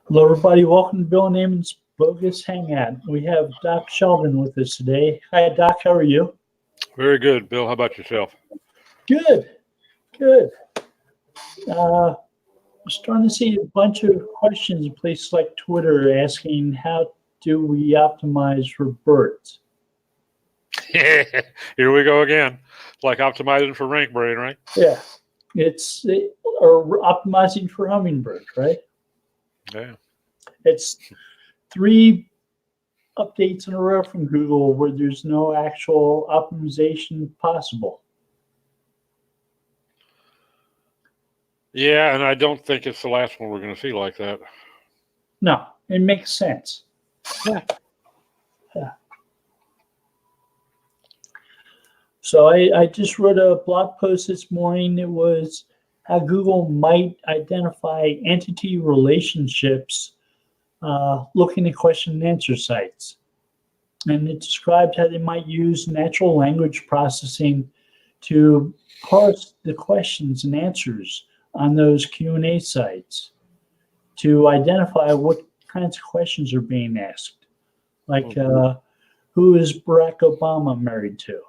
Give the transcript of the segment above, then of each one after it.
Hello, everybody. Welcome to Bill and Ammon's Bogus Hangout. We have Doc Sheldon with us today. Hi, Doc. How are you? Very good, Bill. How about yourself? Good. Good. I'm starting to see a bunch of questions in places like Twitter asking how do we optimize for birds? Here we go again. Like optimizing for rank brain, right? Yeah. Or optimizing for hummingbird, right? Yeah. It's 3 updates in a row from Google where there's no actual optimization possible. Yeah, and I don't think it's the last one we're going to see like that. No, it makes sense. Yeah. So I just wrote a blog post this morning. It was how Google might identify entity relationships looking at question and answer sites. And it described how they might use natural language processing to parse the questions and answers on those Q&A sites to identify what kinds of questions are being asked. Like, who is Barack Obama married to?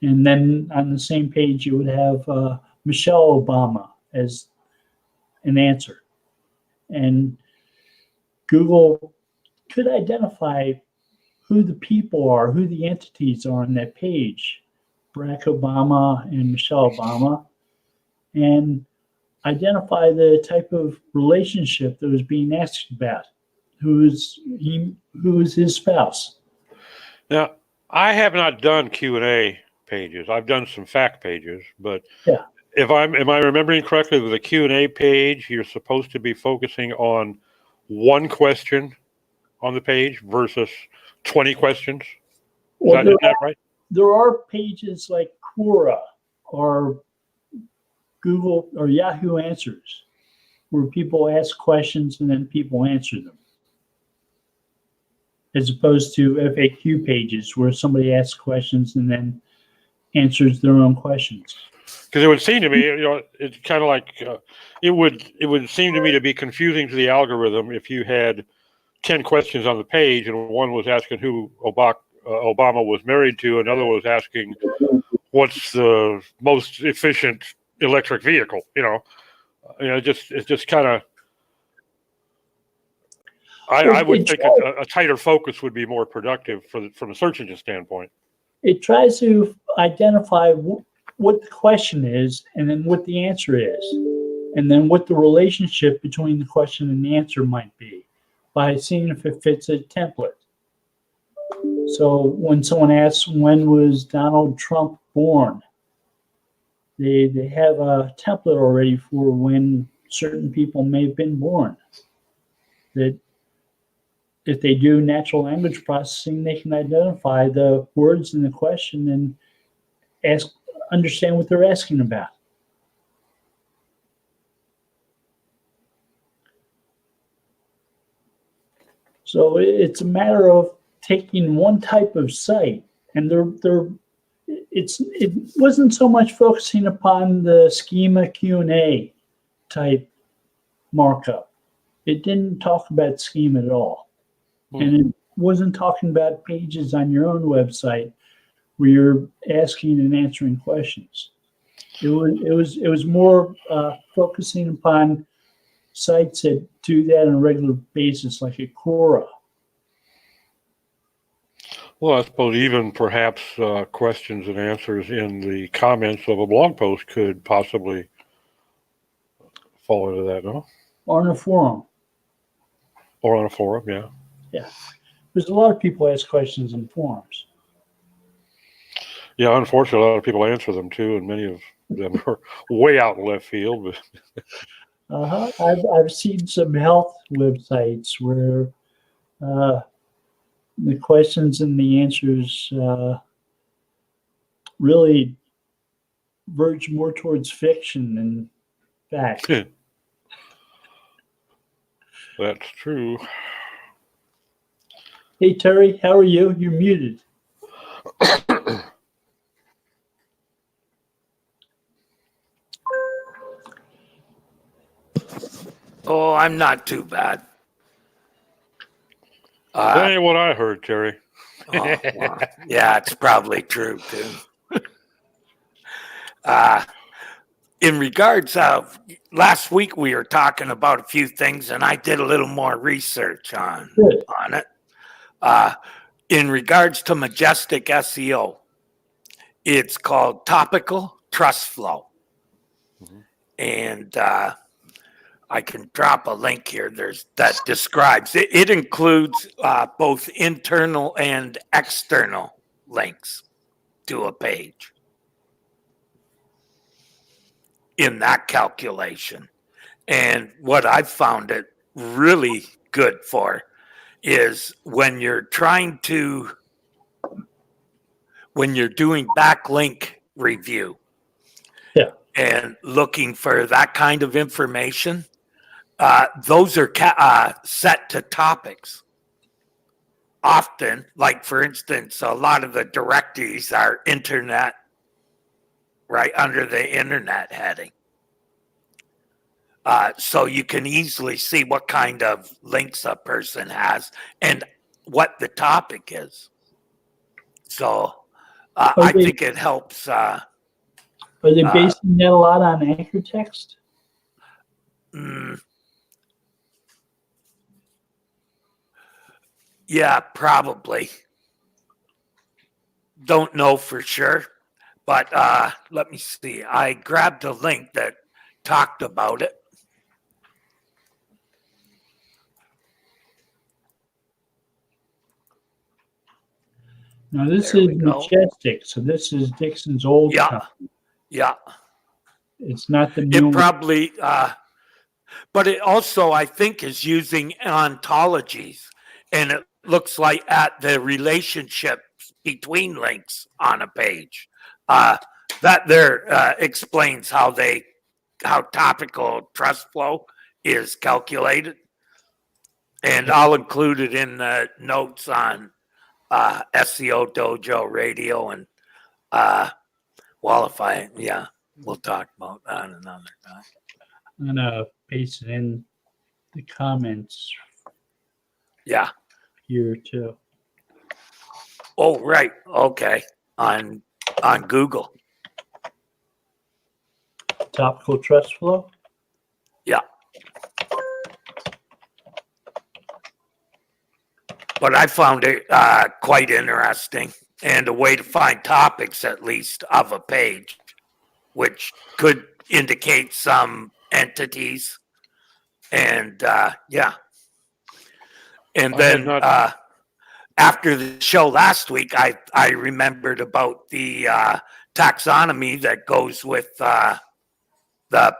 And then on the same page, you would have Michelle Obama as an answer. And Google could identify who the people are, who the entities are on that page, Barack Obama and Michelle Obama, and identify the type of relationship that was being asked about. Who is his spouse? Now, I have not done Q&A pages. I've done some fact pages, but Yeah. am I remembering correctly, with a Q&A page, you're supposed to be focusing on one question on the page versus 20 questions? Well, Is that right? There are pages like Quora or Google or Yahoo Answers where people ask questions and then people answer them, as opposed to FAQ pages where somebody asks questions and then answers their own questions. Because it would seem to me, it's kind of like it would seem to me to be confusing to the algorithm if you had 10 questions on the page and one was asking who Obama was married to, another was asking what's the most efficient electric vehicle. It's just kind of. I would think a tighter focus would be more productive from a search engine standpoint. It tries to identify what the question is and then what the answer is, and then what the relationship between the question and the answer might be by seeing if it fits a template. So when someone asks, when was Donald Trump born? They have a template already for when certain people may have been born. That if they do natural language processing, they can identify the words in the question and understand what they're asking about. So it's a matter of taking one type of site, and it wasn't so much focusing upon the schema Q&A type markup. It didn't talk about schema at all. And it wasn't talking about pages on your own website where you're asking and answering questions. It was more focusing upon sites that do that on a regular basis, like a Quora. Well, I suppose even perhaps questions and answers in the comments of a blog post could possibly fall into that, no? Or in a forum. Or on a forum, yeah. Yeah. There's a lot of people ask questions in forums. Yeah, unfortunately, a lot of people answer them too, and many of them are way out in left field. But I've seen some health websites where the questions and the answers really verge more towards fiction than fact. That's true. Hey, Terry, how are you? You're muted. Oh, I'm not too bad. That ain't what I heard, Terry. Oh, well, yeah, it's probably true too. In regards of last week, we were talking about a few things, and I did a little more research on Good. it. In regards to Majestic SEO, it's called Topical Trust Flow, and I can drop a link here. That describes it. It includes both internal and external links to a page in that calculation. And what I've found it really good for is when you're doing backlink review, Yeah. and looking for that kind of information, those are set to topics. Often, like for instance, a lot of the directories are internet, right under the internet heading. So you can easily see what kind of links a person has and what the topic is. So I think it helps. Are they basing that a lot on anchor text? Yeah, probably. Don't know for sure, but let me see. I grabbed a link that talked about it. Now this There is we go. Majestic, so this is Dixon's old company. Yeah. It's not the new It probably, but it also, I think, is using ontologies, and it looks like at the relationship between links on a page. That there explains how topical trust flow is calculated, and I'll include it in the notes on SEO Dojo Radio, and we'll talk about that another time. I'm gonna paste it in the comments Yeah. here too. Oh, right. Okay. On Google. Topical trust flow. Yeah. But I found it quite interesting, and a way to find topics, at least, of a page, which could indicate some entities. And yeah. And then after the show last week, I remembered about the taxonomy that goes with the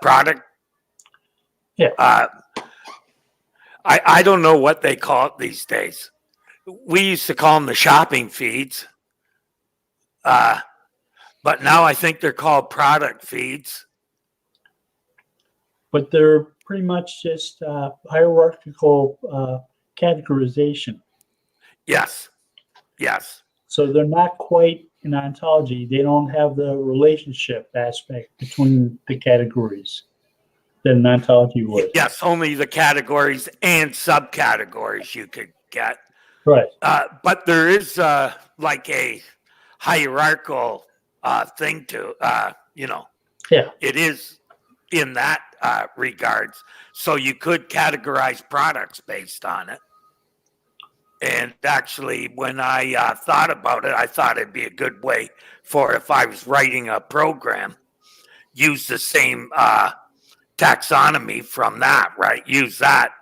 product. Yeah. I don't know what they call it these days. We used to call them the shopping feeds. But now I think they're called product feeds. But they're pretty much just hierarchical categorization. Yes. So they're not quite an ontology. They don't have the relationship aspect between the categories that an ontology would. Yes, only the categories and subcategories you could get. Right. But there is like a hierarchical thing to, Yeah. it is in that regards. So you could categorize products based on it. And actually, when I thought about it, I thought it'd be a good way for if I was writing a program, use the same taxonomy from that, right? Use that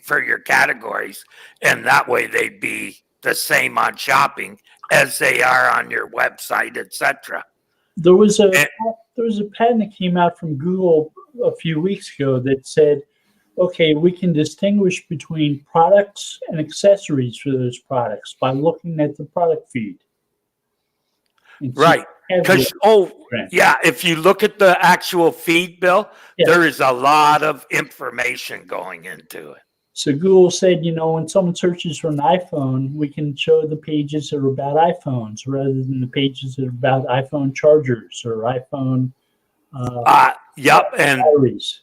for your categories, and that way they'd be the same on shopping as they are on your website, etc. There was a patent that came out from Google a few weeks ago that said, okay, we can distinguish between products and accessories for those products by looking at the product feed. Right. Because, if you look at the actual feed, Bill, there is a lot of information going into it. So Google said, when someone searches for an iPhone, we can show the pages that are about iPhones rather than the pages that are about iPhone chargers or iPhone and batteries.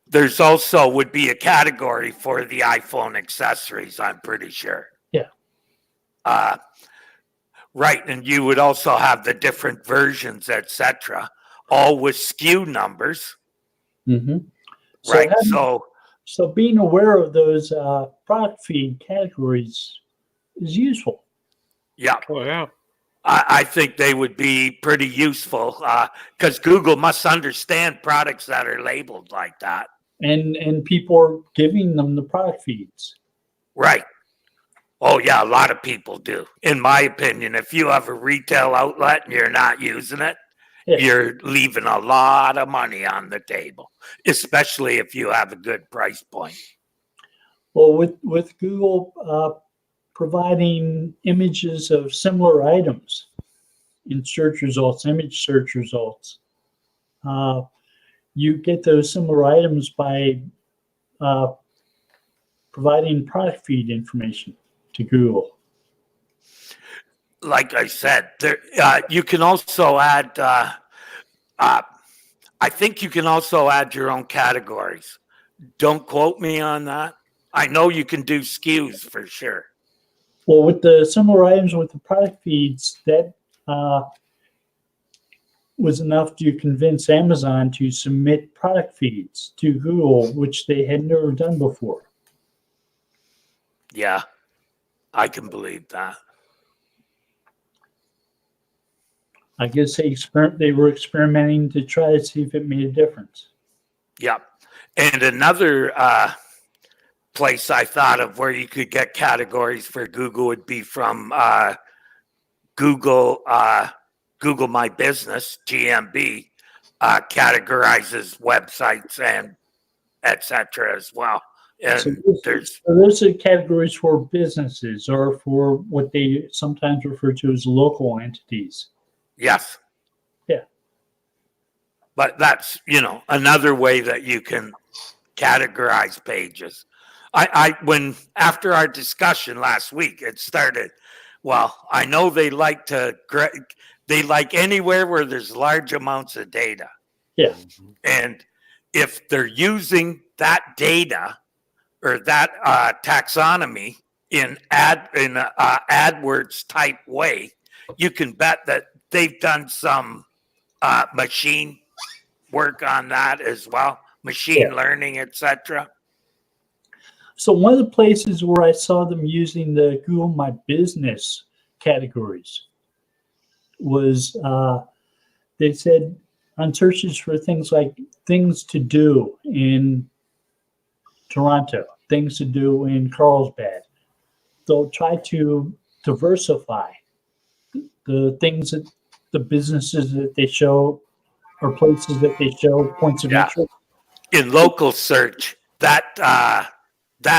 There's also would be a category for the iPhone accessories, I'm pretty sure. Yeah. Right. And you would also have the different versions, etc., all with SKU numbers. Mm-hmm. Right. So being aware of those product feed categories is useful. yeah. Oh, yeah. I think they would be pretty useful because Google must understand products that are labeled like that. And people are giving them the product feeds. Right. Oh, yeah, a lot of people do. In my opinion, if you have a retail outlet and you're not using it, Yeah. you're leaving a lot of money on the table, especially if you have a good price point. Well, with Google providing images of similar items in search results, image search results, you get those similar items by providing product feed information to Google. Like I said, there you can also add. I think you can also add your own categories. Don't quote me on that. I know you can do SKUs for sure. Well, with the similar items with the product feeds, that was enough to convince Amazon to submit product feeds to Google, which they had never done before. Yeah, I can believe that. I guess they were experimenting to try to see if it made a difference. Yeah. And another place I thought of where you could get categories for Google would be from Google My Business, GMB, categorizes websites and etc. as well. And So those are categories for businesses or for what they sometimes refer to as local entities. yes. Yeah. But that's, another way that you can categorize pages. When after our discussion last week, it started. Well, I know they like anywhere where there's large amounts of data. Yeah. And if they're using that data or that taxonomy in AdWords type way, you can bet that they've done some machine work on that as well, machine learning, etc. So one of the places where I saw them using the Google My Business categories was they said on searches for things like things to do in Toronto, things to do in Carlsbad, they'll try to diversify the things that the businesses that they show or places that they show points of interest. In local search, that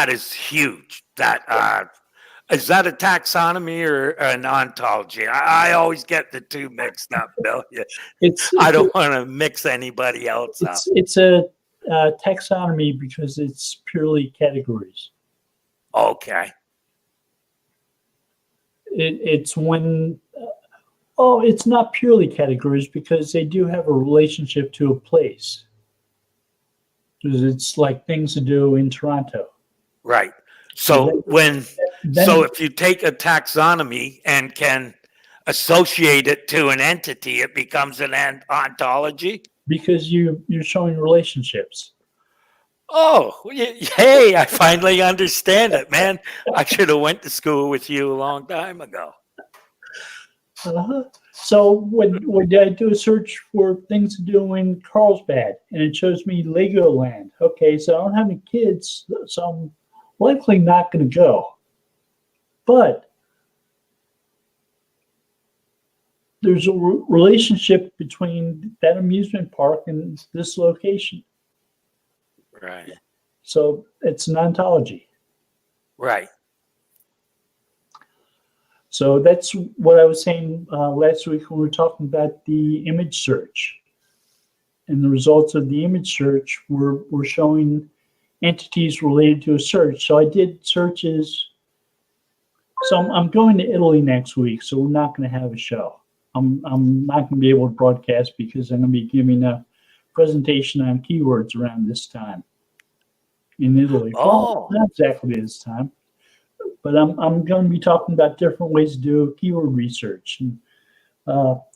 is huge. Is that a taxonomy or an ontology? I always get the two mixed up, Bill. I don't want to mix anybody else up. It's a taxonomy because it's purely categories. Okay. It's when it's not purely categories because they do have a relationship to a place. Because it's like things to do in Toronto. Right. So if you take a taxonomy and can associate it to an entity, it becomes an ontology? Because you're showing relationships. Oh, hey, I finally understand it, man. I should have went to school with you a long time ago. So when I do a search for things to do in Carlsbad, and it shows me Legoland. Okay, so I don't have any kids, so I'm likely not going to go. But there's a relationship between that amusement park and this location. Right. So it's an ontology. Right. So that's what I was saying last week when we were talking about the image search. And the results of the image search were showing entities related to a search. So I did searches. So I'm going to Italy next week, so we're not going to have a show. I'm not going to be able to broadcast because I'm going to be giving a presentation on keywords around this time. in Italy. Oh. Well, not exactly this time, but I'm going to be talking about different ways to do keyword research. And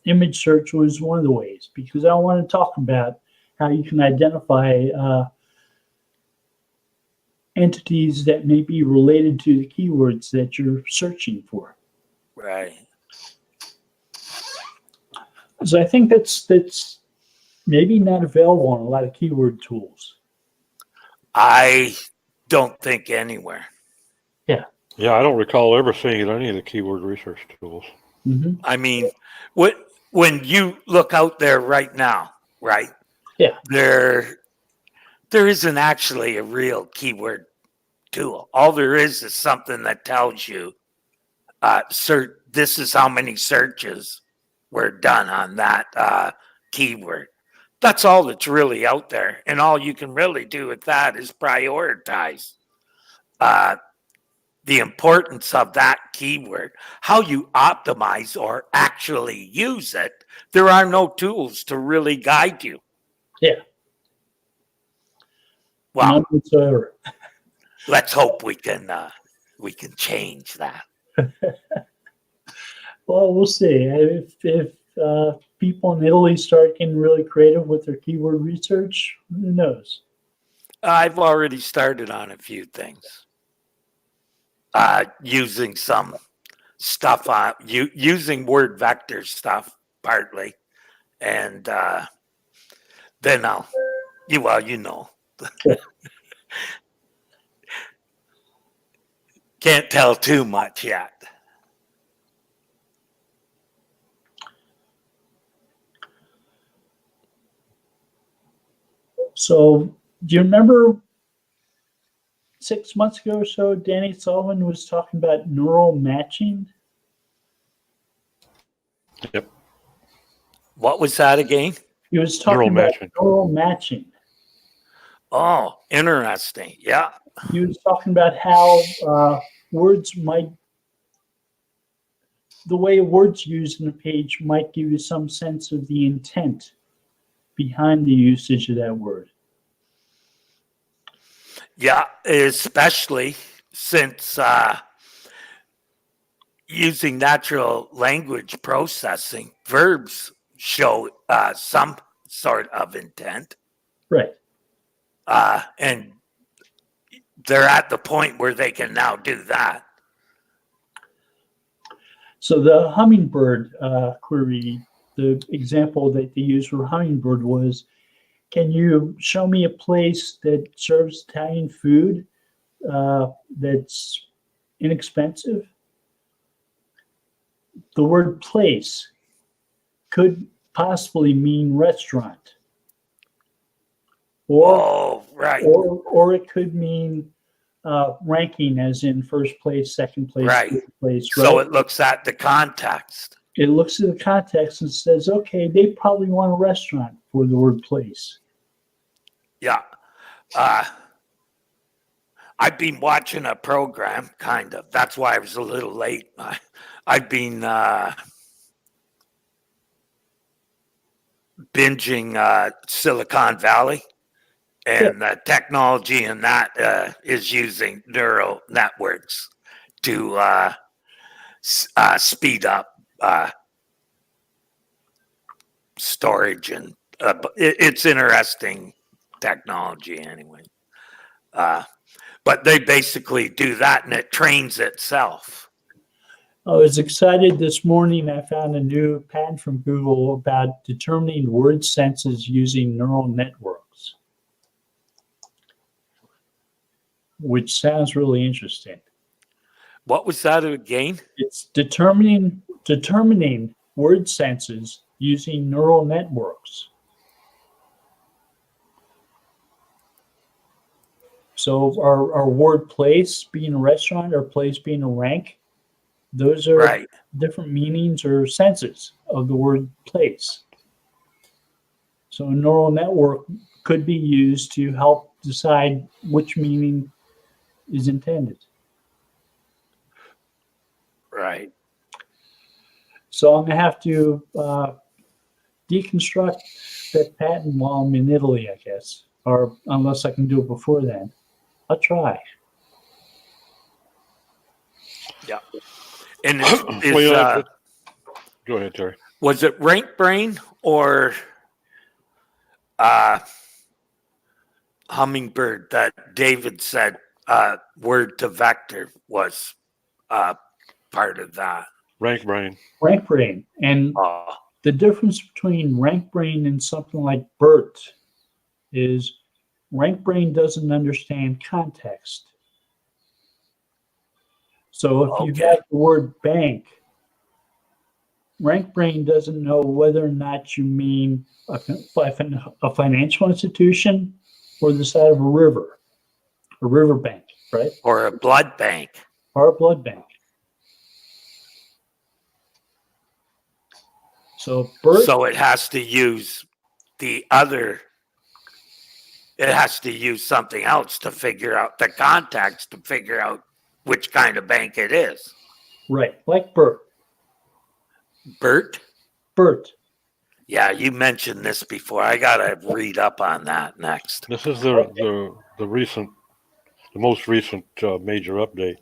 image search was one of the ways, because I want to talk about how you can identify entities that may be related to the keywords that you're searching for. Right. So I think that's maybe not available on a lot of keyword tools. I don't think anywhere. Yeah. Yeah, I don't recall ever seeing it on any of the keyword research tools. Mm-hmm. I mean, when you look out there right now, right? Yeah. There isn't actually a real keyword tool. All there is something that tells you, this is how many searches were done on that keyword. That's all that's really out there. And all you can really do with that is prioritize the importance of that keyword. How you optimize or actually use it, there are no tools to really guide you. Yeah. Well, none whatsoever. let's hope we can change that. Well, we'll see. If people in Italy start getting really creative with their keyword research, who knows? I've already started on a few things. Using some stuff on using word vector stuff partly, and then you know, can't tell too much yet. So, do you remember 6 months ago or so, Danny Sullivan was talking about neural matching? Yep. What was that again? He was talking Neural about matching. neural matching. Oh, interesting. Yeah. He was talking about how words might, the way words used in a page might give you some sense of the intent behind the usage of that word. Yeah, especially since using natural language processing, verbs show some sort of intent. Right. And they're at the point where they can now do that. So the hummingbird query, the example that they used for hummingbird was, can you show me a place that serves Italian food that's inexpensive? The word place could possibly mean restaurant. Oh, right. Or it could mean ranking, as in first place, second place, Right. third place. So Right? it looks at the context. It looks at the context and says, okay, they probably want a restaurant for the word place. Yeah. I've been watching a program, kind of. That's why I was a little late. I've been binging Silicon Valley, and the technology in that is using neural networks to speed up storage, and it's interesting technology anyway. But they basically do that, and it trains itself. I was excited this morning. I found a new patent from Google about determining word senses using neural networks, which sounds really interesting. What was that again? It's determining word senses using neural networks. So our word place being a restaurant or place being a rank, those are Right. different meanings or senses of the word place. So a neural network could be used to help decide which meaning is intended. Right. So I'm going to have to deconstruct that patent while I'm in Italy, I guess, or unless I can do it before then. I'll try. Yeah. And Well, go ahead, Terry. was it Rank Brain or Hummingbird that David said word to vector was part of that? Rank brain. Rank brain. And the difference between rank brain and something like BERT is rank brain doesn't understand context. So if you have the word bank, rank brain doesn't know whether or not you mean a financial institution or the side of a river bank, right? Or a blood bank. Or a blood bank. So BERT. So it has to use the other. It has to use something else to figure out the context to figure out which kind of bank it is. Right, like BERT. BERT? BERT. Yeah, you mentioned this before. I gotta read up on that next. This is the most recent major update.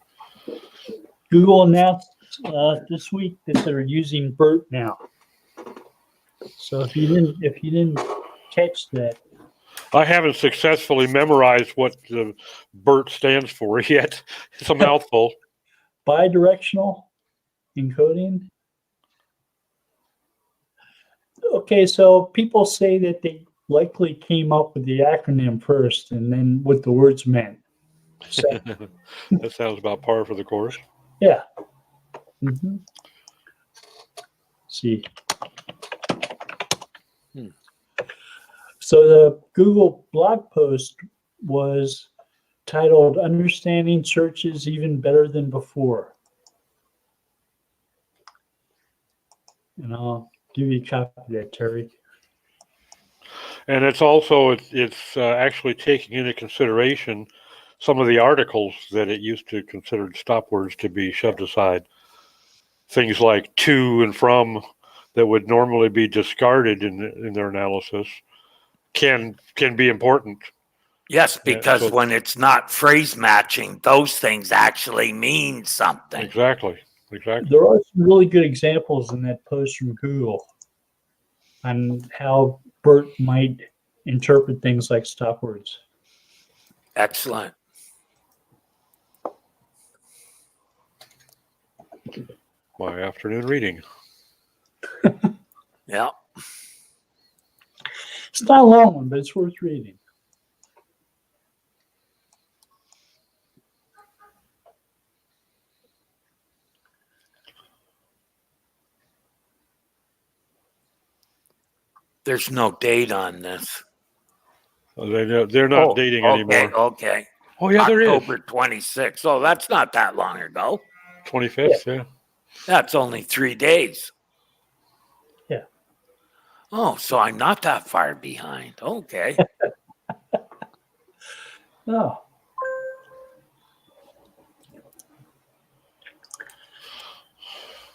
Google announced this week that they're using BERT now. So if you didn't catch that, I haven't successfully memorized what the BERT stands for yet. It's a mouthful. bidirectional encoding. Okay, so people say that they likely came up with the acronym first and then what the words meant. So, That sounds about par for the course. yeah. Mm-hmm. See. So the Google blog post was titled "Understanding Searches Even Better Than Before." And I'll give you a copy of that, Terry. And it's also actually taking into consideration some of the articles that it used to consider stop words to be shoved aside. Things like to and from that would normally be discarded in their analysis can be important. Yes, because so, when it's not phrase matching, those things actually mean something. Exactly. There are some really good examples in that post from Google on how BERT might interpret things like stop words. Excellent. My afternoon reading. Yeah. It's not a long one, but it's worth reading. There's no date on this. They're not dating anymore. Okay. Oh, yeah, there is. October 26th. Oh, that's not that long ago. 25th, yeah. That's only 3 days. Yeah. Oh, so I'm not that far behind. Okay. Oh.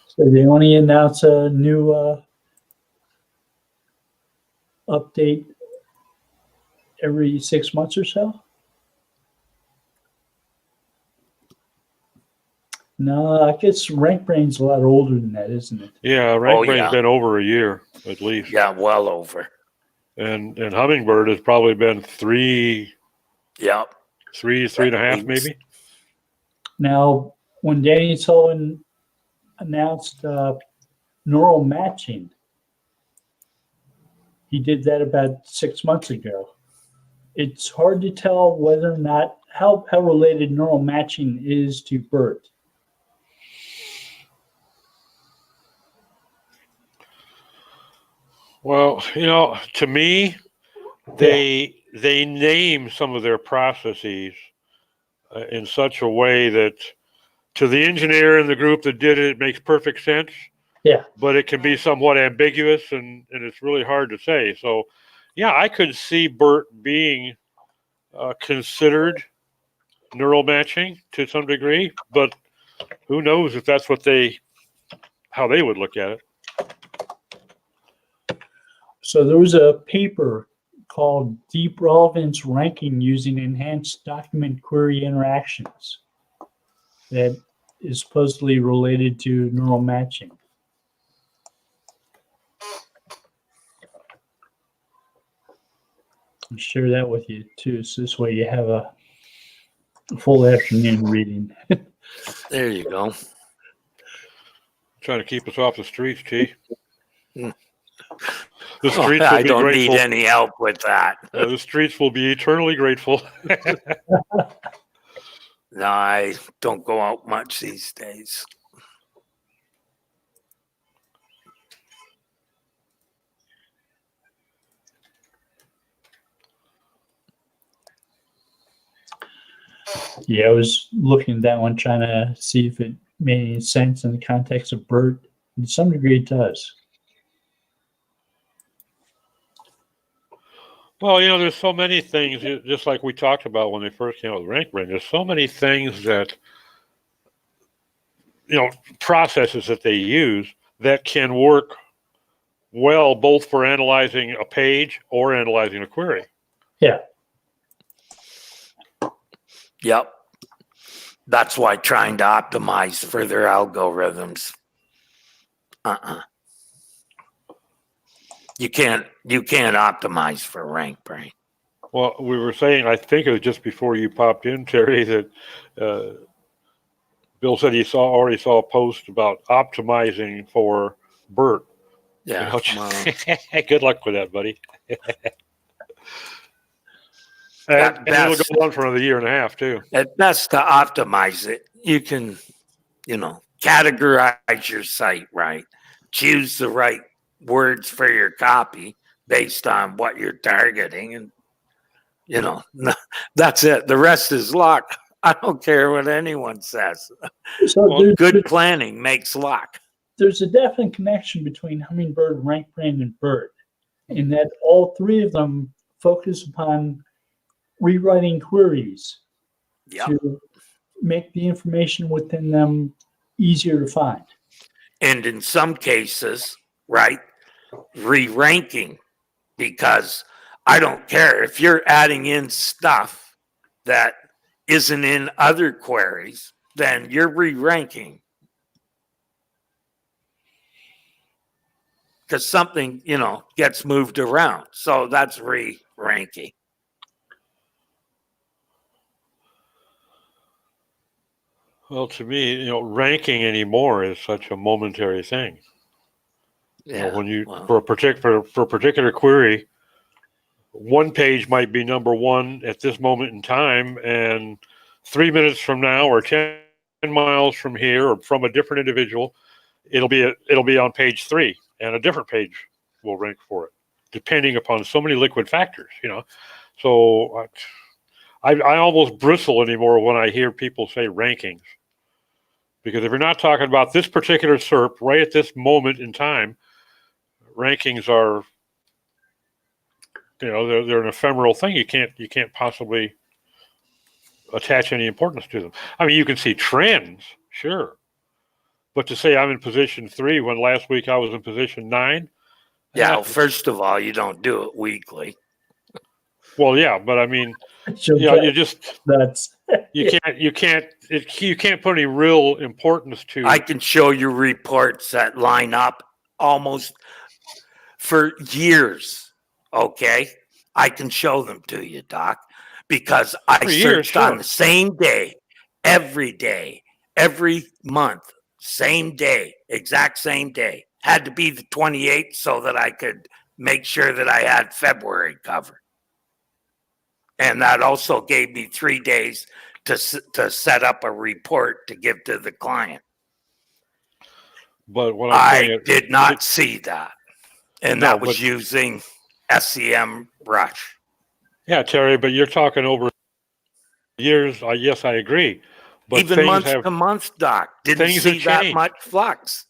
So they only announce a new update every 6 months or so? No, I guess Rank Brain's a lot older than that, isn't it? Yeah, Rank Brain's been over a year at least. Yeah, well over. And Hummingbird has probably been three and a half, maybe. Now, when Danny Sullivan announced neural matching, he did that about 6 months ago. It's hard to tell whether or not how related neural matching is to BERT. Well, to me, they name some of their processes in such a way that to the engineer in the group that did it, it makes perfect sense. Yeah. But it can be somewhat ambiguous and it's really hard to say. So, yeah, I could see BERT being considered neural matching to some degree, but who knows if that's how they would look at it. So there was a paper called deep relevance ranking using enhanced document query interactions that is supposedly related to neural matching. I'll share that with you too, so this way you have a full afternoon reading. There you go. Trying to keep us off the streets, T. Mm. The streets will I be don't grateful. need any help with that. The streets will be eternally grateful. No, I don't go out much these days. Yeah, I was looking at that one, trying to see if it made any sense in the context of BERT. To some degree, it does. Well, there's so many things, just like we talked about when they first came out with rank brain. There's so many things that, processes that they use that can work well both for analyzing a page or analyzing a query. Yeah. Yep. That's why trying to optimize for their algorithms. You can't optimize for rank brain. Well, we were saying, I think it was just before you popped in, Terry, that Bill said he already saw a post about optimizing for BERT. Yeah. Good luck with that, buddy. And it'll go on for another year and a half, too. At best, to optimize it, you can, categorize your site right. Choose the right words for your copy based on what you're targeting. And, that's it. The rest is luck. I don't care what anyone says. So good planning makes luck. There's a definite connection between Hummingbird, RankBrain, and BERT, in that all three of them focus upon rewriting queries to make the information within them easier to find. And in some cases, right, re-ranking, because I don't care if you're adding in stuff that isn't in other queries, then you're re-ranking. Because something, gets moved around. So that's re-ranking. Well, to me, ranking anymore is such a momentary thing. Yeah. For a particular query, one page might be number one at this moment in time, and 3 minutes from now, or 10 miles from here, or from a different individual, it'll be on page 3, and a different page will rank for it, depending upon so many liquid factors. So I almost bristle anymore when I hear people say rankings, because if you're not talking about this particular SERP right at this moment in time, rankings are, they're an ephemeral thing. You can't possibly attach any importance to them. I mean, you can see trends, sure, but to say I'm in position 3 when last week I was in position 9. Yeah. Well, first of all, you don't do it weekly. Well, yeah, but I mean, you can't put any real importance to. I can show you reports that line up almost for years. Okay, I can show them to you, Doc, because I searched on the same day, every month, same day, exact same day. Had to be the 28th so that I could make sure that I had February covered. And that also gave me 3 days to set up a report to give to the client. But what I did not see that. And that was using SEM Rush. Yeah, Terry, but you're talking over years. Yes, I agree. But even month to month, Doc, didn't see that much flux.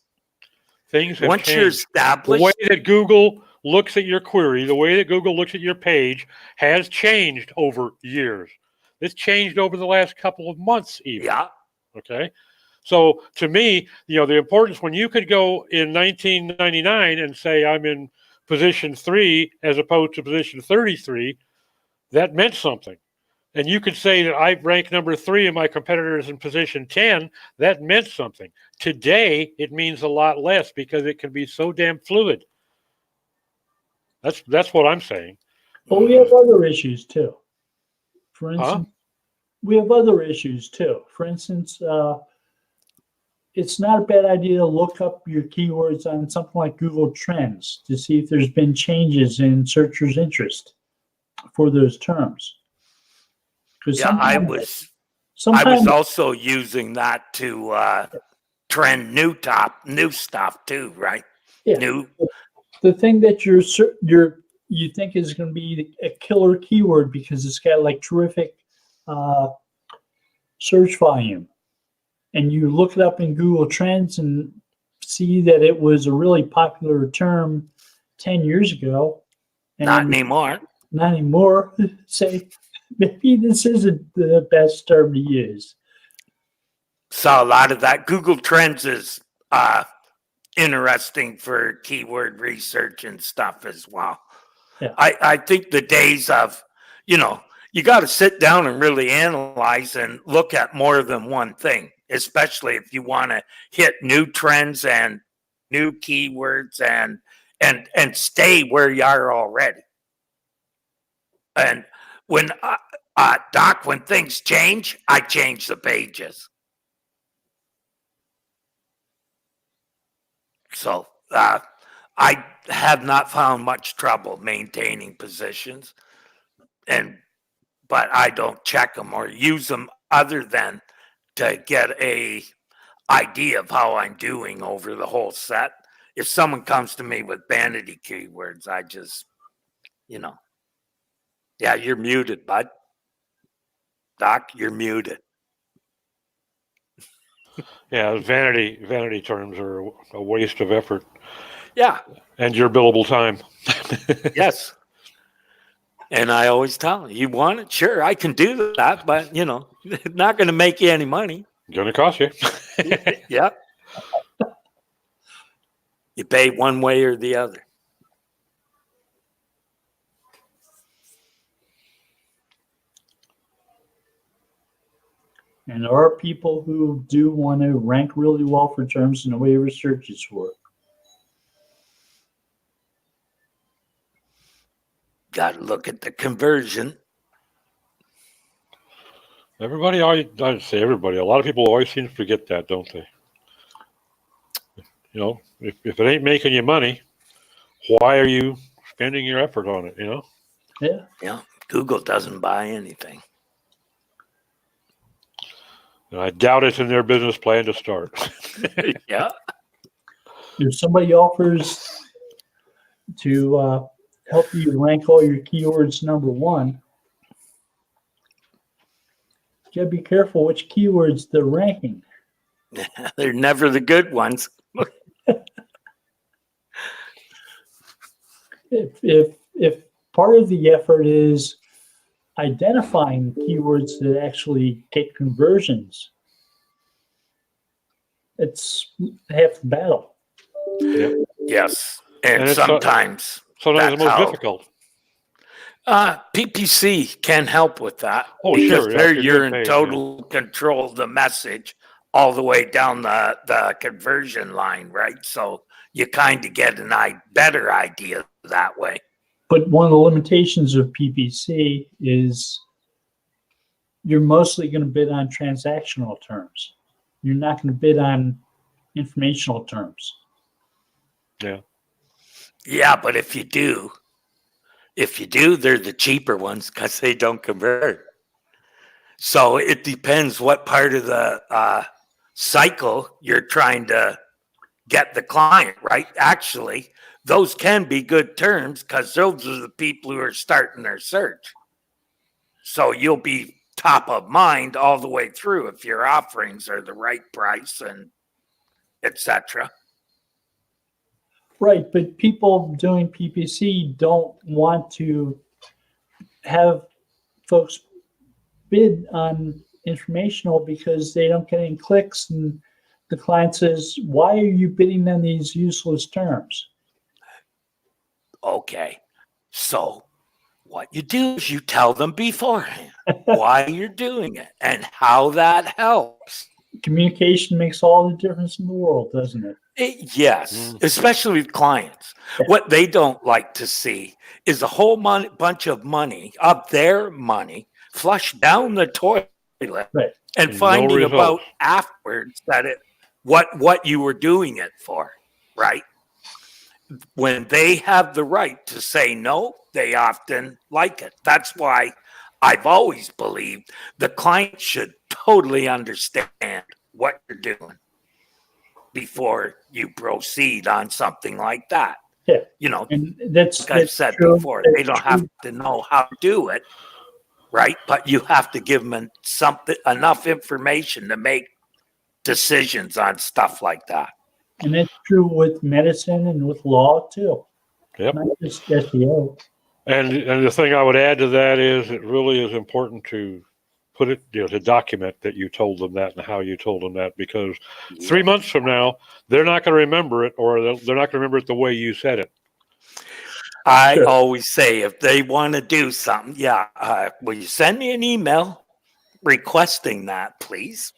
Things have Once changed. you're established, the way that Google looks at your query, the way that Google looks at your page has changed over years. It's changed over the last couple of months even. Yeah. Okay. So to me, the importance when you could go in 1999 and say I'm in position 3 as opposed to position 33, that meant something. And you could say that I rank number 3 and my competitor is in position 10. That meant something. Today, it means a lot less because it can be so damn fluid. That's what I'm saying. But we have other issues too. For Huh? instance, we have other issues too. For instance, it's not a bad idea to look up your keywords on something like Google Trends to see if there's been changes in searchers' interest for those terms. Yeah, I was sometimes also using that to trend new stuff too, right? Yeah. New. The thing that you think is going to be a killer keyword because it's got like terrific search volume, and you look it up in Google Trends and see that it was a really popular term 10 years ago. And Not anymore. Not anymore. Say, maybe this isn't the best term to use. So a lot of that Google Trends is interesting for keyword research and stuff as well. Yeah. I think the days of, you got to sit down and really analyze and look at more than one thing, especially if you want to hit new trends and new keywords and stay where you are already. And when Doc, when things change, I change the pages. So I have not found much trouble maintaining positions, but I don't check them or use them other than to get a idea of how I'm doing over the whole set. If someone comes to me with vanity keywords, I just, yeah, you're muted, bud. Doc, you're muted. Yeah, vanity terms are a waste of effort. Yeah. And your billable time. Yes. And I always tell them, you want it? Sure, I can do that, but, not going to make you any money. Going to cost you. Yeah. You pay one way or the other. And there are people who do want to rank really well for terms in the way research is for. Got to look at the conversion. Everybody always, I'd say everybody, a lot of people always seem to forget that, don't they? If it ain't making you money, why are you spending your effort on it, Yeah. Yeah. Google doesn't buy anything. And I doubt it's in their business plan to start. Yeah. If somebody offers to help you rank all your keywords number 1, you gotta be careful which keywords they're ranking. They're never the good ones. If part of the effort is identifying keywords that actually get conversions, it's half the battle. Yep. Yes. And it's sometimes the most how, difficult. PPC can help with that. Oh, because sure. there Yeah, you're in page, total control of the message all the way down the conversion line, right? So you kind of get a better idea that way. But one of the limitations of PPC is you're mostly going to bid on transactional terms. You're not going to bid on informational terms. Yeah. Yeah, but if you do, they're the cheaper ones because they don't convert. So it depends what part of the cycle you're trying to get the client, right? Actually, those can be good terms because those are the people who are starting their search. So you'll be top of mind all the way through if your offerings are the right price and etc. Right, but people doing PPC don't want to have folks bid on informational because they don't get any clicks, and the client says, why are you bidding on these useless terms? Okay. So what you do is you tell them beforehand why you're doing it and how that helps. Communication makes all the difference in the world, doesn't it? Yes, especially with clients. What they don't like to see is a whole bunch of money, of their money, flushed down the toilet, Right. and No finding results. about afterwards that what you were doing it for, right? When they have the right to say no, they often like it. That's why I've always believed the client should totally understand what you're doing before you proceed on something like that. Yeah. You know, And that's like I've said true. before, That's they don't true. have to know how to do it, right? But you have to give them enough information to make decisions on stuff like that. And that's true with medicine and with law too. Yep. Not just SEO. And the thing I would add to that is it really is important to put it, to document that you told them that and how you told them that, because 3 months from now, they're not going to remember it, or they're not going to remember it the way you said it. I Sure. always say if they want to do something, will you send me an email requesting that, please?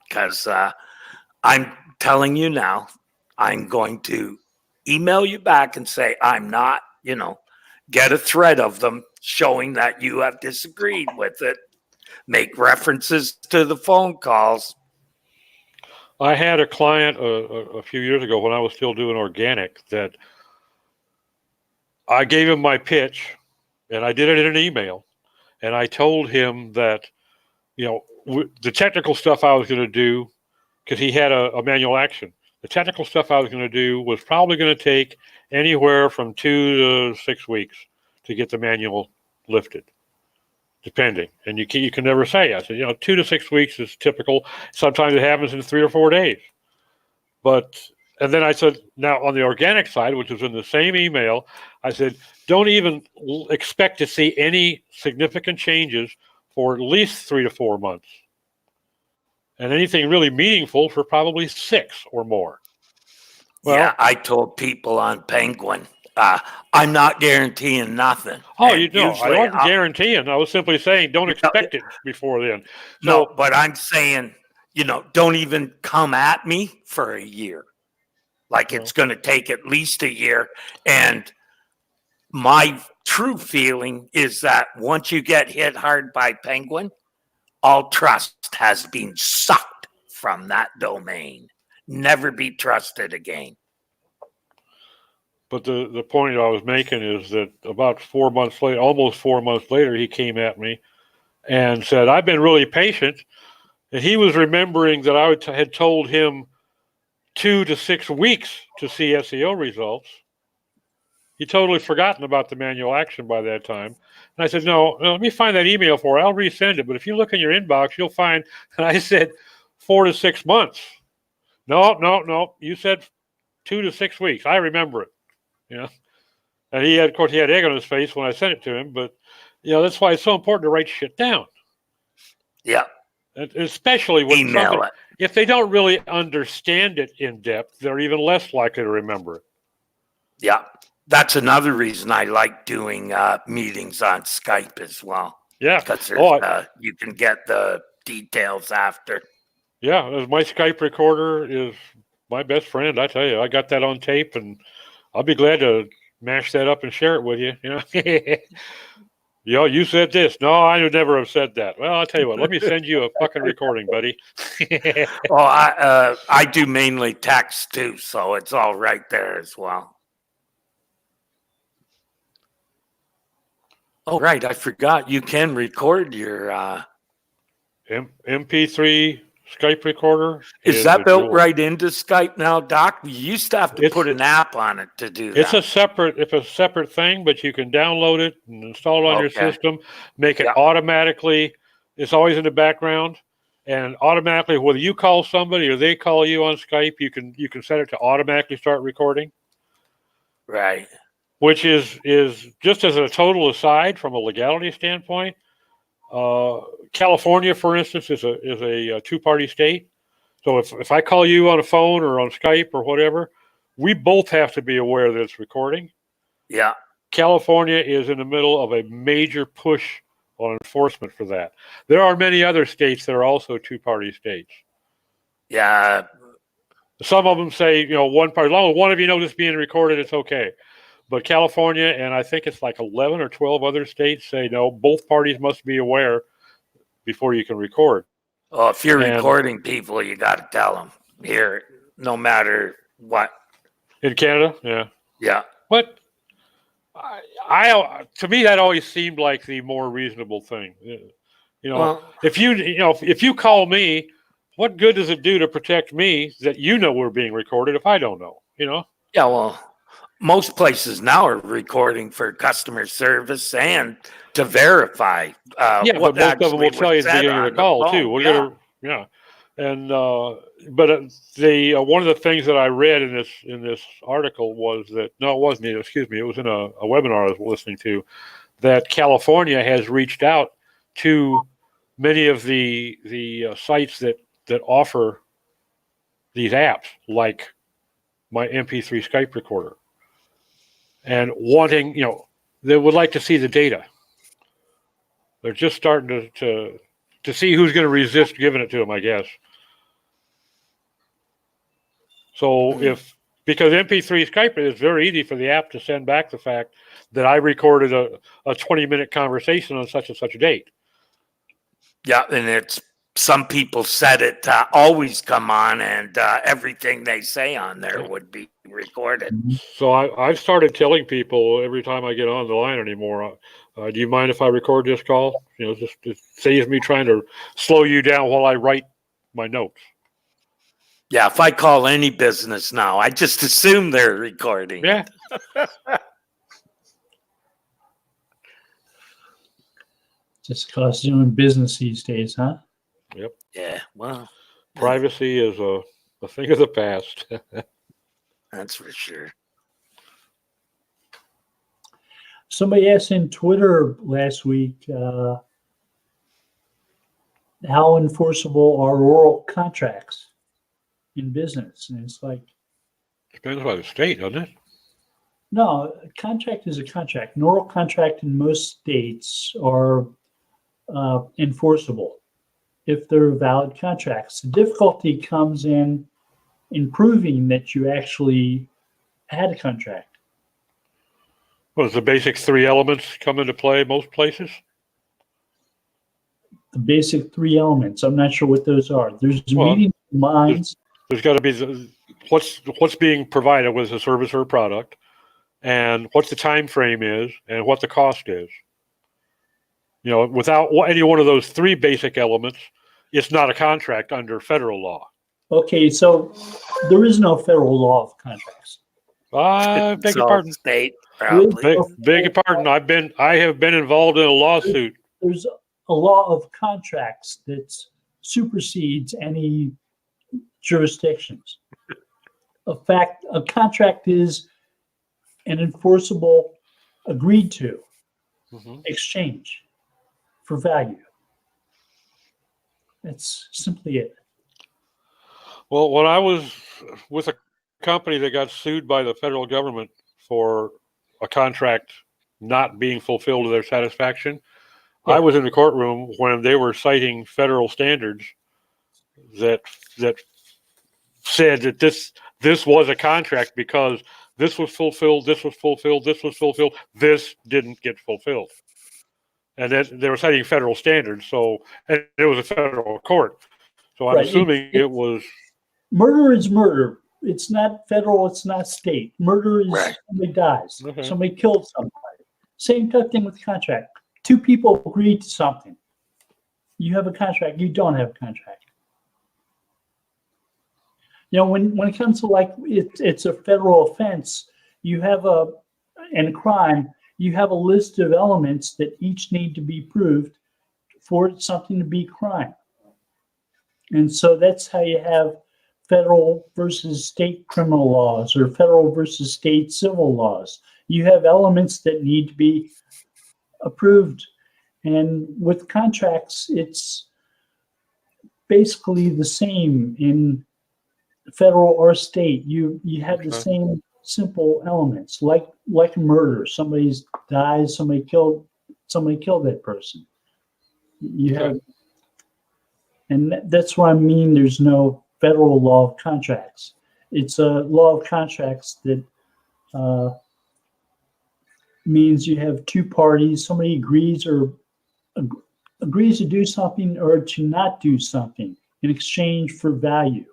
Because I'm telling you now, I'm going to email you back and say I'm not, get a thread of them showing that you have disagreed with it. Make references to the phone calls. I had a client a few years ago when I was still doing organic that I gave him my pitch, and I did it in an email, and I told him that, the technical stuff I was going to do, because he had a manual action. The technical stuff I was going to do was probably going to take anywhere from 2 to 6 weeks to get the manual lifted, depending. And you can never say. I said, 2 to 6 weeks is typical. Sometimes it happens in 3 or 4 days. And then I said, now on the organic side, which was in the same email, I said, don't even expect to see any significant changes for at least 3 to 4 months. And anything really meaningful for probably 6 or more. Well, yeah, I told people on Penguin, I'm not guaranteeing nothing. Oh, And I usually wasn't guaranteeing. I was simply saying don't expect it before then. No, but I'm saying, don't even come at me for a year. Like it's going to take at least a year. And my true feeling is that once you get hit hard by Penguin, all trust has been sucked from that domain. Never be trusted again. But the point I was making is that about 4 months later, almost 4 months later, he came at me and said, I've been really patient. And he was remembering that I had told him 2 to 6 weeks to see SEO results. He totally forgotten about the manual action by that time. And I said, no, let me find that email for you. I'll resend it. But if you look in your inbox, you'll find, and I said 4 to 6 months. No. You said 2 to 6 weeks. I remember it. And of course, he had egg on his face when I sent it to him. But, that's why it's so important to write shit down. Yeah. And especially when if they don't really understand it in depth, they're even less likely to remember it. Yeah. That's another reason I like doing meetings on Skype as well. Yeah. Because you can get the details after. Yeah. My Skype recorder is my best friend. I tell you, I got that on tape, and I'll be glad to mash that up and share it with you. You said this. No, I would never have said that. Well, I'll tell you what. Let me send you a fucking recording, buddy. Well, I do mainly text too, so it's all right there as well. Oh, right. I forgot. You can record your MP3 Skype recorder. Is that built right into Skype now, Doc? You used to have to put an app on it to do that. It's a separate thing, but you can download it and install it on your system, make it automatically. It's always in the background, and automatically, whether you call somebody or they call you on Skype, you can set it to automatically start recording. Right. Which is just as a total aside from a legality standpoint. California, for instance, is a two-party state. So if I call you on a phone or on Skype or whatever, we both have to be aware that it's recording. Yeah. California is in the middle of a major push on enforcement for that. There are many other states that are also two-party states. Yeah. Some of them say, one party, as long as one of you knows it's being recorded, it's okay. But California, and I think it's like 11 or 12 other states say, no, both parties must be aware before you can record. Oh, if you're And- recording people, you got to tell them here, no matter what. In Canada, yeah. Yeah. But I to me, that always seemed like the more reasonable thing. Well, if you call me, what good does it do to protect me that we're being recorded if I don't know? yeah, well, most places now are recording for customer service and to verify. Yeah, what but most of them actually will tell you at was the said beginning of on the call phone. too. We're Yeah. gonna, yeah, and but the one of the things that I read in this article was that no, it wasn't. Excuse me, it was in a webinar I was listening to, that California has reached out to many of the sites that offer these apps, like my MP3 Skype recorder, and wanting, they would like to see the data. They're just starting to see who's going to resist giving it to them, I guess. So because MP3 Skype, it's very easy for the app to send back the fact that I recorded a 20-minute conversation on such and such a date. Yeah, and some people set it to always come on, and everything they say on there would be recorded. So I've started telling people every time I get on the line anymore, do you mind if I record this call? Just it saves me trying to slow you down while I write my notes. Yeah, if I call any business now, I just assume they're recording. Yeah. Just because doing business these days, huh? Yep. Yeah, well, Privacy is a thing of the past. that's for sure. Somebody asked in Twitter last week, how enforceable are oral contracts in business? And it's like, Depends by the state, doesn't it? no, a contract is a contract. An oral contract in most states are enforceable if they're valid contracts. The difficulty comes in proving that you actually had a contract. Well, does the basic three elements come into play most places? The basic three elements, I'm not sure what those are. There's Well, meeting of minds. There's got to be what's being provided with a service or a product, and what the time frame is, and what the cost is. Without any one of those three basic elements, it's not a contract under federal law. Okay, so there is no federal law of contracts. I beg your So pardon. state, probably. Beg your pardon. I have been involved in a lawsuit. There's a law of contracts that supersedes any jurisdictions. A contract is an enforceable, agreed to exchange for value. That's simply it. Well, when I was with a company that got sued by the federal government for a contract not being fulfilled to their satisfaction, Yeah. I was in the courtroom when they were citing federal standards that said that this was a contract because this was fulfilled, this was fulfilled, this was fulfilled, this didn't get fulfilled. And then they were citing federal standards, and it was a federal court. So I'm assuming it was. Murder is murder. It's not federal, it's not state. Murder is somebody dies. Okay. Somebody killed somebody. Same type thing with contract. Two people agreed to something. You have a contract, you don't have a contract. When it comes to it's a federal offense, you have a crime, you have a list of elements that each need to be proved for something to be crime. And so that's how you have federal versus state criminal laws or federal versus state civil laws. You have elements that need to be approved. And with contracts, it's basically the same in federal or state. You have the simple elements, like a murder. Somebody dies. Somebody killed that person. You have, and that's what I mean. There's no federal law of contracts. It's a law of contracts that means you have two parties. Somebody agrees to do something or to not do something in exchange for value.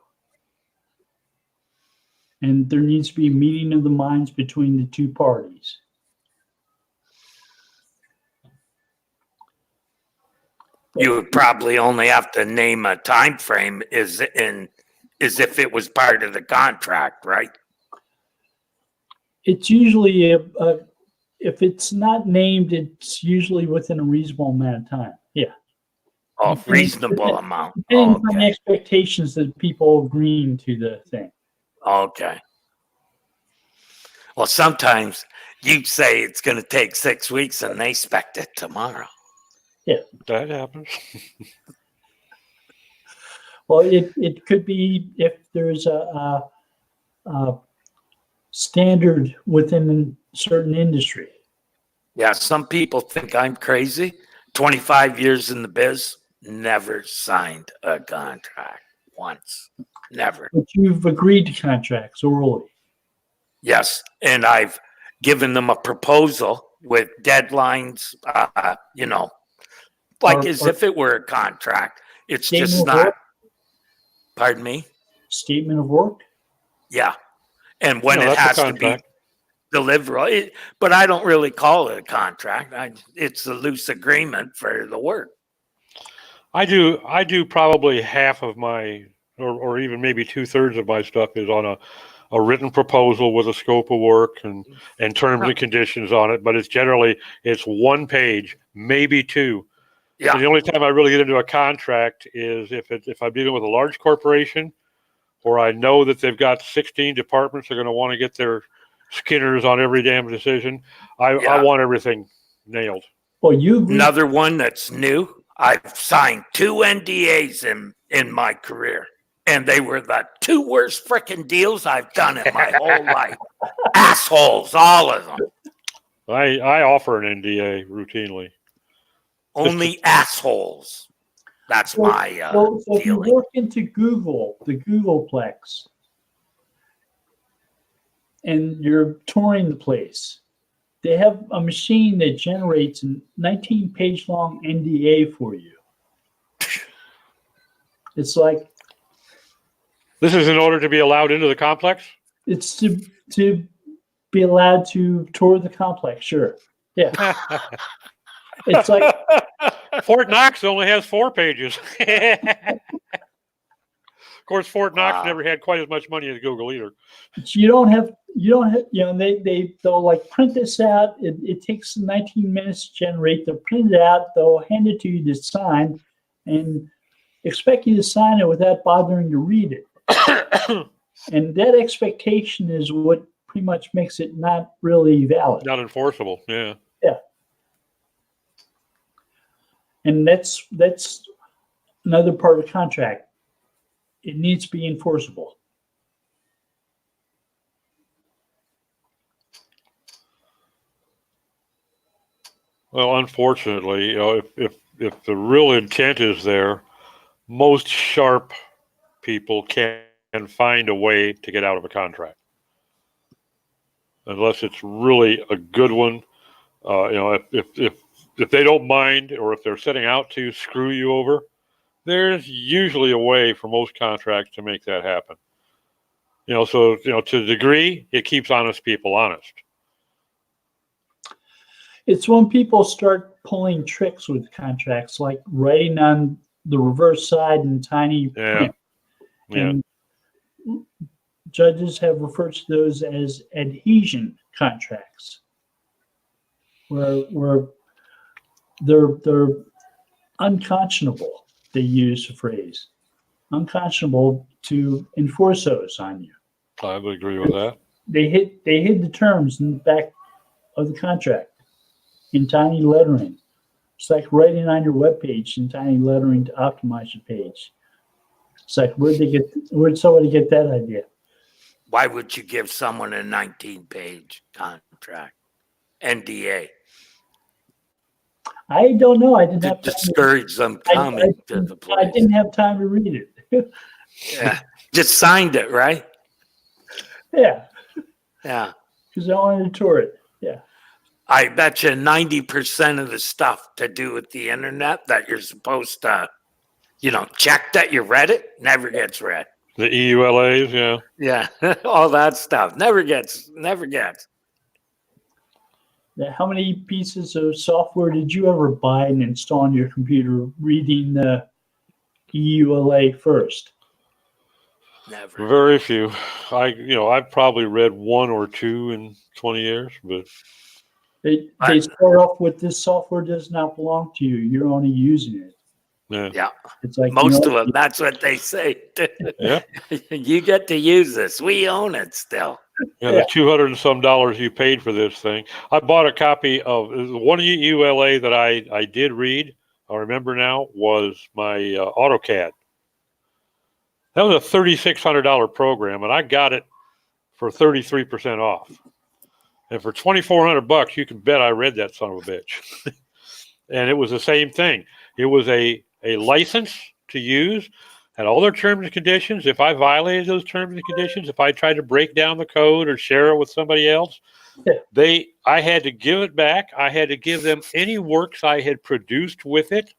And there needs to be a meeting of the minds between the two parties. You would probably only have to name a time frame is if it was part of the contract, right? It's usually if it's not named, it's usually within a reasonable amount of time. Yeah. Oh, reasonable amount. Depending Okay. on the expectations that people agreeing to the thing. Okay. Well, sometimes you say it's going to take 6 weeks and they expect it tomorrow. That happens. Well, it could be if there's a standard within a certain industry. Yeah, some people think I'm crazy. 25 years in the biz, never signed a contract once. Never. But you've agreed to contracts orally. Yes, and I've given them a proposal with deadlines, like as if it were a contract. It's Statement just of not. work? Pardon me? Statement of work? Yeah. And when No, it that's a has to be contract. deliverable, but I don't really call it a contract. It's a loose agreement for the work. I do probably half of my, or even maybe 2/3 of my stuff is on a written proposal with a scope of work and terms and conditions on it. But it's 1 page, maybe 2. Yeah. And the only time I really get into a contract is if I'm dealing with a large corporation, or I know that they've got 16 departments they're going to want to get their skinners on every damn decision. I want everything nailed. Well, you agree. Another one that's new. I've signed 2 NDAs in my career, and they were the 2 worst freaking deals I've done in my whole life. Assholes, all of them. I offer an NDA routinely. Only assholes. That's my so if you feeling. work into Google, the Googleplex, and you're touring the place, they have a machine that generates a 19-page long NDA for you. It's like This is in order to be allowed into the complex? it's to be allowed to tour the complex. Sure, yeah. It's like Fort Knox only has 4 pages. Of course, Fort Knox never had quite as much money as Google either. you don't have they'll like print this out. It takes 19 minutes to generate. They'll print it out. They'll hand it to you to sign, and expect you to sign it without bothering to read it. And that expectation is what pretty much makes it not really valid. Not enforceable. Yeah. And that's another part of the contract. It needs to be enforceable. Well, unfortunately, if the real intent is there, most sharp people can find a way to get out of a contract, unless it's really a good one. If they don't mind, or if they're setting out to screw you over, there's usually a way for most contracts to make that happen. So to the degree it keeps honest people honest. It's when people start pulling tricks with contracts, like writing on the reverse side in tiny print. And judges have referred to those as adhesion contracts, where they're unconscionable. They use the phrase unconscionable to enforce those on you. I would agree with that. They hid the terms in the back of the contract in tiny lettering. It's like writing on your webpage in tiny lettering to optimize your page. It's like where'd somebody get that idea? Why would you give someone a 19-page contract? NDA. I don't know. I didn't To have time discourage them I coming to the I place. didn't have time to read it. Yeah. Just signed it, right? Yeah, Yeah. because I wanted to tour it. Yeah. I bet you 90% of the stuff to do with the internet that you're supposed to, check that you read it, never gets read. The EULAs, yeah. Yeah. All that stuff never gets. Now, how many pieces of software did you ever buy and install on your computer reading the EULA first? Never. Very few. I've probably read one or two in 20 years, but They start off with this software does not belong to you. You're only using it. Yeah. It's like Most of them, that's what they say. yeah. You get to use this. We own it still. Yeah, the $200 and some you paid for this thing. I bought a copy of one ULA that I did read. I remember now was my AutoCAD. That was a $3,600 program, and I got it for 33% off. And for $2,400, you can bet I read that son of a bitch. And it was the same thing. It was a license to use. Had all their terms and conditions. If I violated those terms and conditions, if I tried to break down the code or share it with somebody else, I had to give it back. I had to give them any works I had produced with it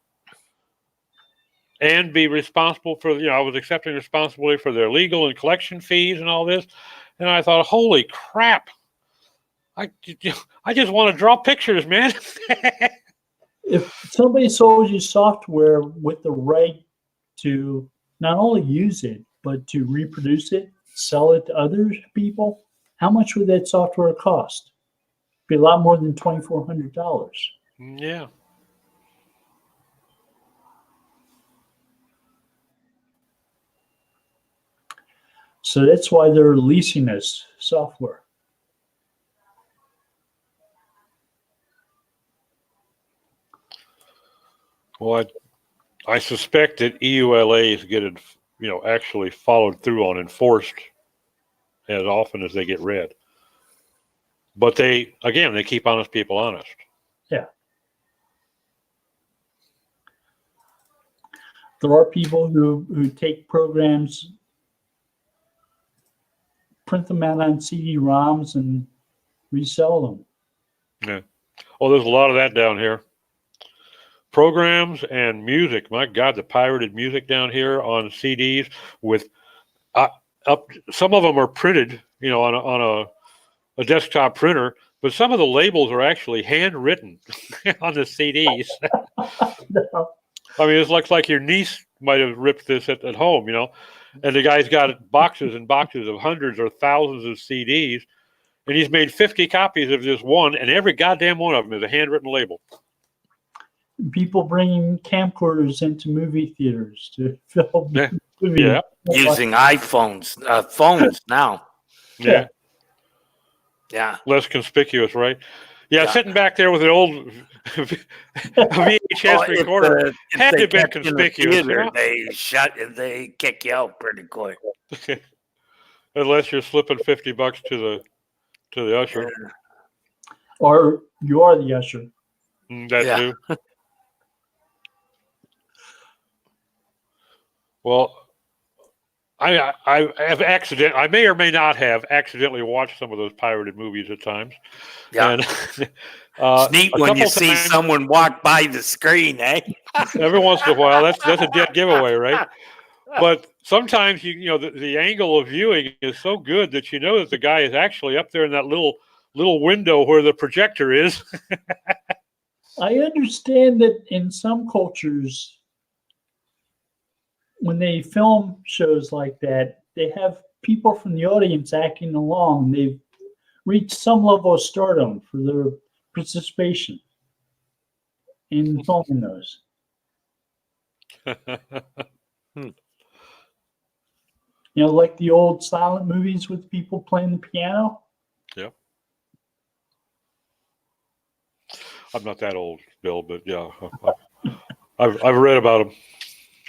and be responsible for, I was accepting responsibility for their legal and collection fees and all this. And I thought, holy crap. I just want to draw pictures, man. If somebody sold you software with the right to not only use it, but to reproduce it, sell it to other people, how much would that software cost? Be a lot more than $2,400. Yeah. So that's why they're leasing us software. Well, I suspect that EULAs get it, actually followed through on, enforced as often as they get read. But they keep honest people honest. Yeah. There are people who take programs, print them out on CD-ROMs and resell them. Yeah. Oh, there's a lot of that down here. Programs and music. My God, the pirated music down here on CDs with some of them are printed, on a desktop printer, but some of the labels are actually handwritten on the CDs. No. I mean, it looks like your niece might have ripped this at home, and the guy's got boxes and boxes of hundreds or thousands of CDs, and he's made 50 copies of this one, and every goddamn one of them is a handwritten label. People bringing camcorders into movie theaters to film movies. Yeah. Using iPhones, phones now. Yeah. Yeah. Less conspicuous, right? Yeah, sitting back there with an old VHS recorder had to have been conspicuous. They kick you out pretty quick. Unless you're slipping $50 to the usher. Or you are the usher. That too. Well, I may or may not have accidentally watched some of those pirated movies at times. Yeah. And, it's neat when you see someone walk by the screen, eh? Every once in a while, that's a dead giveaway, right? But sometimes the angle of viewing is so good that that the guy is actually up there in that little window where the projector is. I understand that in some cultures, when they film shows like that, they have people from the audience acting along. They've reached some level of stardom for their participation in filming those. Like the old silent movies with people playing the piano. Yeah. I'm not that old, Bill, but yeah, I've read about them.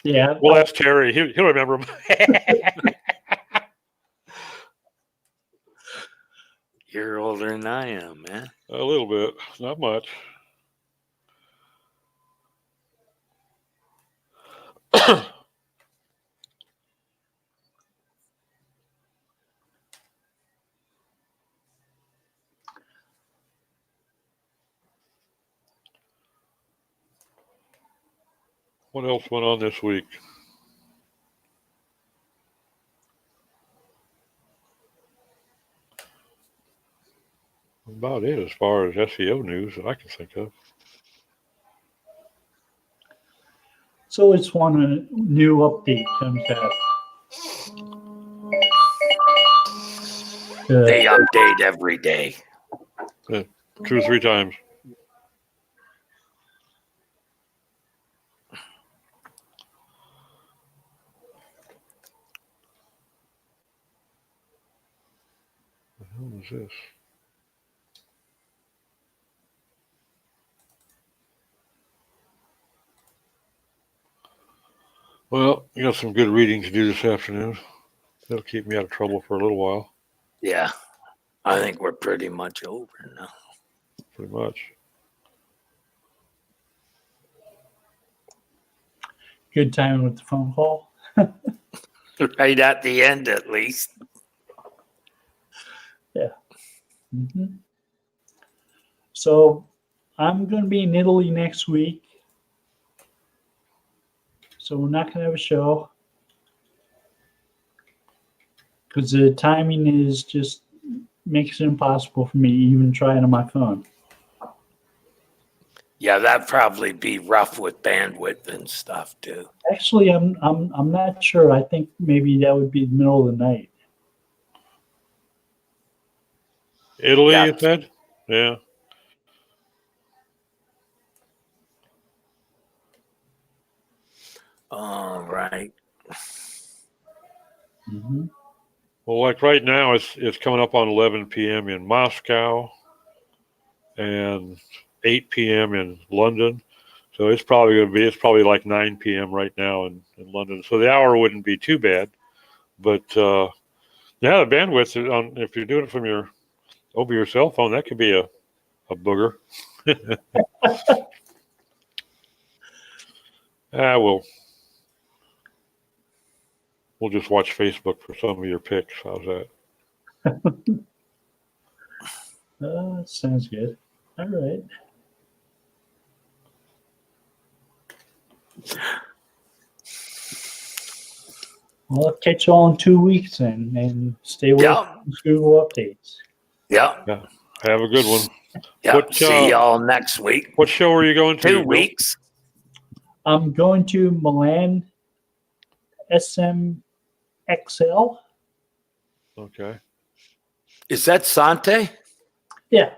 Yeah. Well, that's Terry. He'll remember him. You're older than I am, man. A little bit, not much. What else went on this week? About it as far as SEO news that I can think of. So it's when a new update comes out. They update every day. 2 or 3 times. What the hell is this? Well, I got some good reading to do this afternoon. That'll keep me out of trouble for a little while. Yeah. I think we're pretty much over now. Pretty much. Good timing with the phone call. Right at the end, at least. Mm-hmm. So I'm going to be in Italy next week. So we're not going to have a show. Because the timing is just makes it impossible for me to even try it on my phone. Yeah, that'd probably be rough with bandwidth and stuff too. Actually, I'm not sure. I think maybe that would be the middle of the night. Italy, Yeah. you said? Yeah. All right. Mm-hmm. Well, like right now, it's coming up on 11 p.m. in Moscow and 8 p.m. in London. So it's probably like 9 p.m. right now in London. So the hour wouldn't be too bad. But yeah, the bandwidth if you're doing it from over your cell phone, that could be a booger. We'll just watch Facebook for some of your picks. How's that? Sounds good. All right. Well, I'll catch you all in 2 weeks then, and stay with Google updates. Yeah. Have a good one. Yeah. See y'all next week. What show are you going to? 2 weeks. I'm going to Milan SMXL. Okay. Is that Sante? Yeah.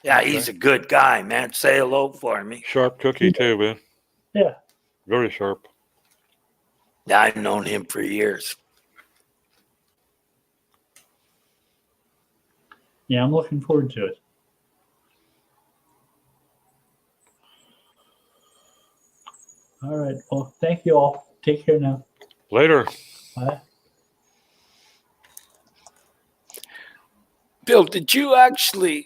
Yeah, he's a good guy, man. Say hello for me. Sharp cookie too, man. Yeah. Very sharp. Yeah, I've known him for years. Yeah, I'm looking forward to it. All right. Well, thank you all. Take care now. Later. Bye. Bill, did you actually